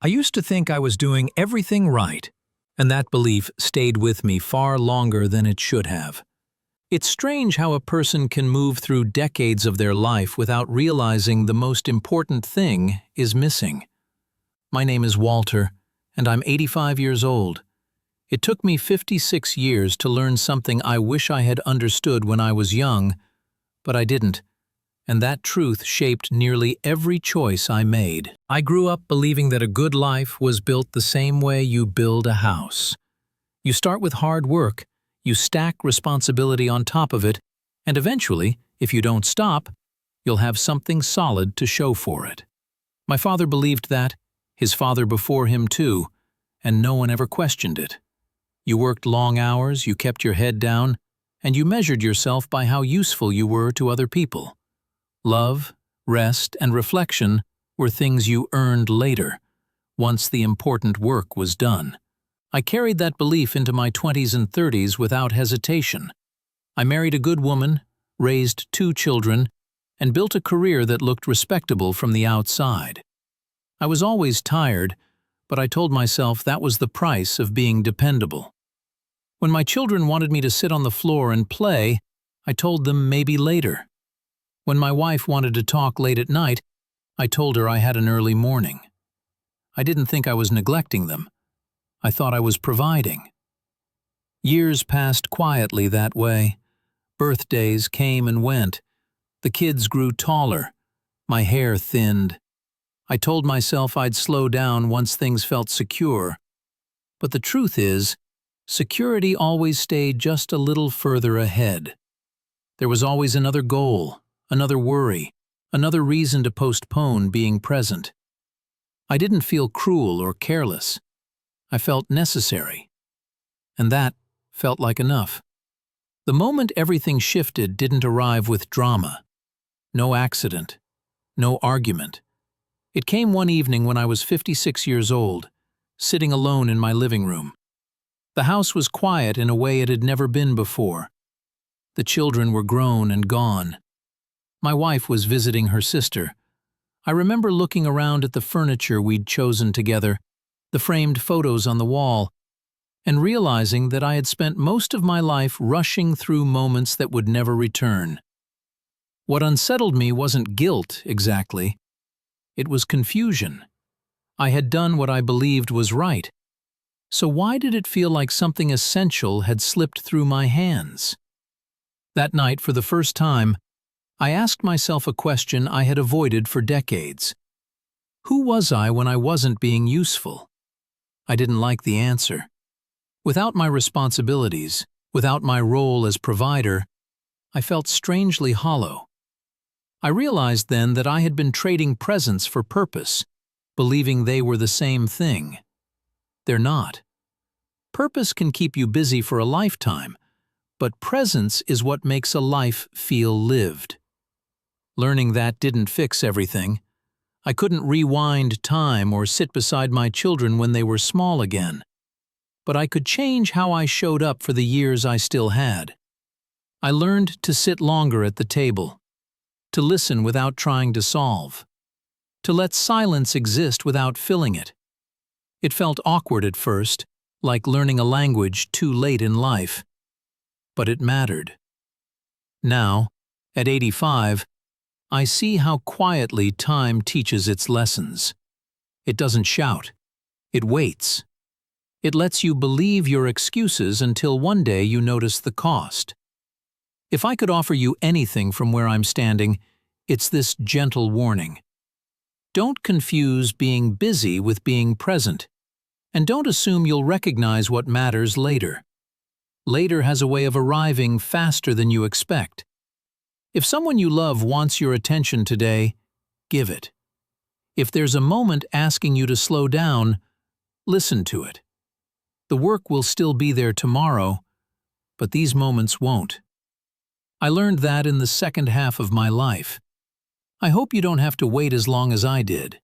I used to think I was doing everything right, and that belief stayed with me far longer than it should have. It's strange how a person can move through decades of their life without realizing the most important thing is missing. My name is Walter, and I'm 85 years old. It took me 56 years to learn something I wish I had understood when I was young, but I didn't. And that truth shaped nearly every choice I made. I grew up believing that a good life was built the same way you build a house. You start with hard work, you stack responsibility on top of it, and eventually, if you don't stop, you'll have something solid to show for it. My father believed that, his father before him too, and no one ever questioned it. You worked long hours, you kept your head down, and you measured yourself by how useful you were to other people. Love, rest, and reflection were things you earned later, once the important work was done. I carried that belief into my 20s and 30s without hesitation. I married a good woman, raised 2 children, and built a career that looked respectable from the outside. I was always tired, but I told myself that was the price of being dependable. When my children wanted me to sit on the floor and play, I told them maybe later. When my wife wanted to talk late at night, I told her I had an early morning. I didn't think I was neglecting them. I thought I was providing. Years passed quietly that way. Birthdays came and went. The kids grew taller. My hair thinned. I told myself I'd slow down once things felt secure. But the truth is, security always stayed just a little further ahead. There was always another goal, another worry, another reason to postpone being present. I didn't feel cruel or careless. I felt necessary. And that felt like enough. The moment everything shifted didn't arrive with drama. No accident. No argument. It came one evening when I was 56 years old, sitting alone in my living room. The house was quiet in a way it had never been before. The children were grown and gone. My wife was visiting her sister. I remember looking around at the furniture we'd chosen together, the framed photos on the wall, and realizing that I had spent most of my life rushing through moments that would never return. What unsettled me wasn't guilt, exactly. It was confusion. I had done what I believed was right. So why did it feel like something essential had slipped through my hands? That night, for the first time, I asked myself a question I had avoided for decades. Who was I when I wasn't being useful? I didn't like the answer. Without my responsibilities, without my role as provider, I felt strangely hollow. I realized then that I had been trading presence for purpose, believing they were the same thing. They're not. Purpose can keep you busy for a lifetime, but presence is what makes a life feel lived. Learning that didn't fix everything. I couldn't rewind time or sit beside my children when they were small again. But I could change how I showed up for the years I still had. I learned to sit longer at the table, to listen without trying to solve, to let silence exist without filling it. It felt awkward at first, like learning a language too late in life. But it mattered. Now, at 85, I see how quietly time teaches its lessons. It doesn't shout. It waits. It lets you believe your excuses until one day you notice the cost. If I could offer you anything from where I'm standing, it's this gentle warning. Don't confuse being busy with being present, and don't assume you'll recognize what matters later. Later has a way of arriving faster than you expect. If someone you love wants your attention today, give it. If there's a moment asking you to slow down, listen to it. The work will still be there tomorrow, but these moments won't. I learned that in the second half of my life. I hope you don't have to wait as long as I did.